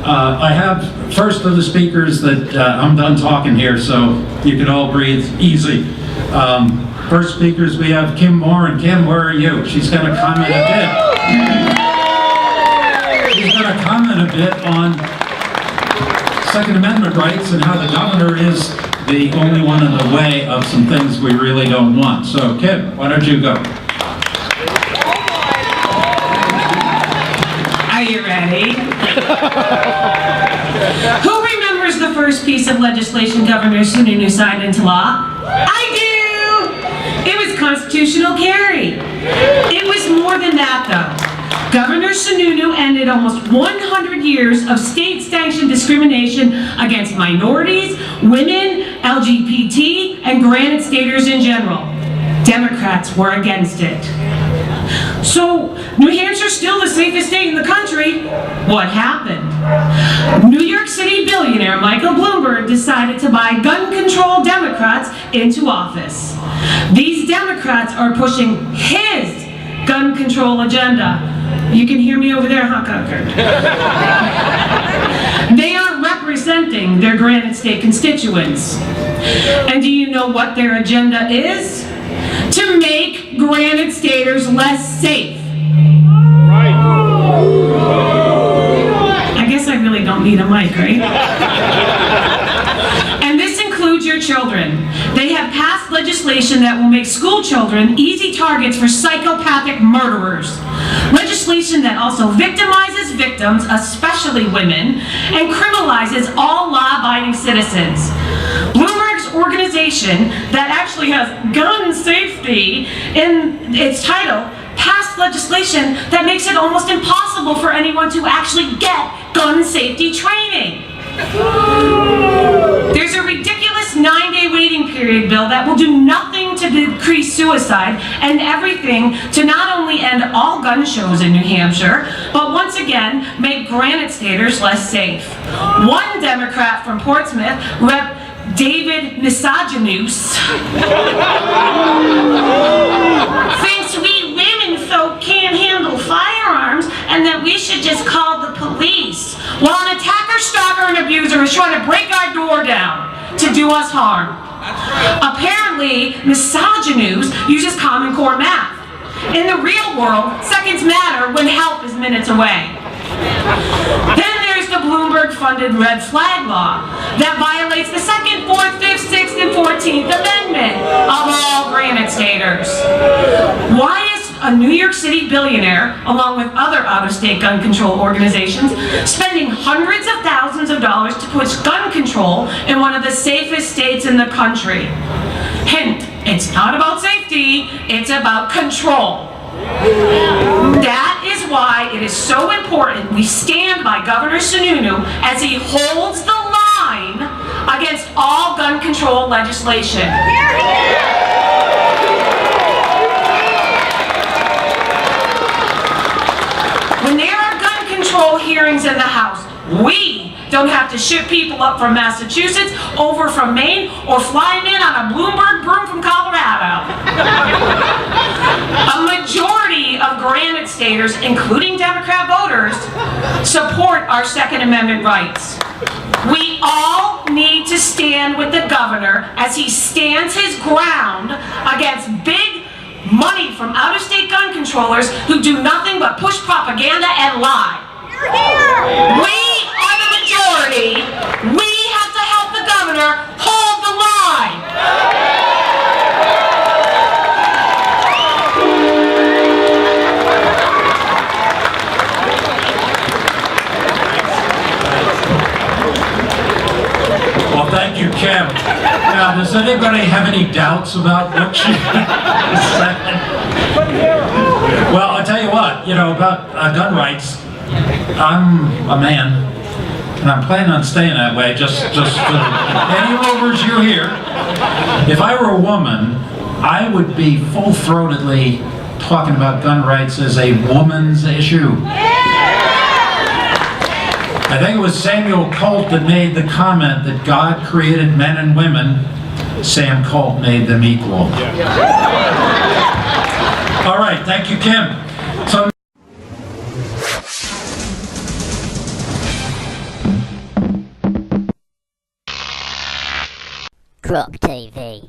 I have first of the speakers that I'm done talking here, so you can all breathe easy. First speakers, we have Kim Morin. Kim, where are you? She's going to comment a bit. She's going to comment a bit on Second Amendment rights and how the governor is the only one in the way of some things we really don't want. So, Kim, why don't you go? Are you ready? Who remembers the first piece of legislation Governor Sununu signed into law? I do! It was constitutional carry. It was more than that, though. Governor Sununu ended almost 100 years of state-sanctioned discrimination against minorities, women, LGBT, and Granite Staters in general. Democrats were against it. So, New Hampshire's still the safest state in the country. What happened? New York City billionaire Michael Bloomberg decided to buy gun control Democrats into office. These Democrats are pushing his gun control agenda. You can hear me over there, huh, Concord? They aren't representing their Granite State constituents. And do you know what their agenda is? To make Granite Staters less safe. Right. I guess I really don't need a mic, right? And this includes your children. They have passed legislation that will make school children easy targets for psychopathic murderers. Legislation that also victimizes victims, especially women, and criminalizes all law-abiding citizens. Bloomberg's organization that actually has gun safety in its title passed legislation that makes it almost impossible for anyone to actually get gun safety training. There's a ridiculous 9-day waiting period bill that will do nothing to decrease suicide and everything to not only end all gun shows in New Hampshire, but once again make Granite Staters less safe. One Democrat from Portsmouth, Rep. David Misogynous, thinks we women folk can't handle firearms and that we should just call the police, while an attacker, stalker, and abuser is trying to break our door down to do us harm. Apparently, Misogynous uses Common Core math. In the real world, seconds matter when help is minutes away. Then there's the Bloomberg-funded red flag law that violates the 2nd, 4th, 5th, 6th, and 14th Amendment of all Granite Staters. Why is a New York City billionaire, along with other out-of-state gun control organizations, spending hundreds of thousands of dollars to push gun control in one of the safest states in the country? Hint, it's not about safety, it's about control. That is why it is so important we stand by Governor Sununu as he holds the line against all gun control legislation. When there are gun control hearings in the House, we don't have to ship people up from Massachusetts, over from Maine, or fly them in on a Bloomberg broom from Colorado. A majority of Granite Staters, including Democrat voters, support our Second Amendment rights. We all need to stand with the governor as he stands his ground against big money from out-of-state gun controllers who do nothing but push propaganda and lie. We are the majority. We have to help the governor hold the line. Well, thank you, Kim. Now, does anybody have any doubts about what she said? Well, I'll tell you what, about gun rights, I'm a man, and I'm planning on staying that way, just for any rovers you hear. If I were a woman, I would be full-throatedly talking about gun rights as a woman's issue. I think it was Samuel Colt that made the comment that God created men and women. Sam Colt made them equal. All right, thank you, Kim. So Croc TV.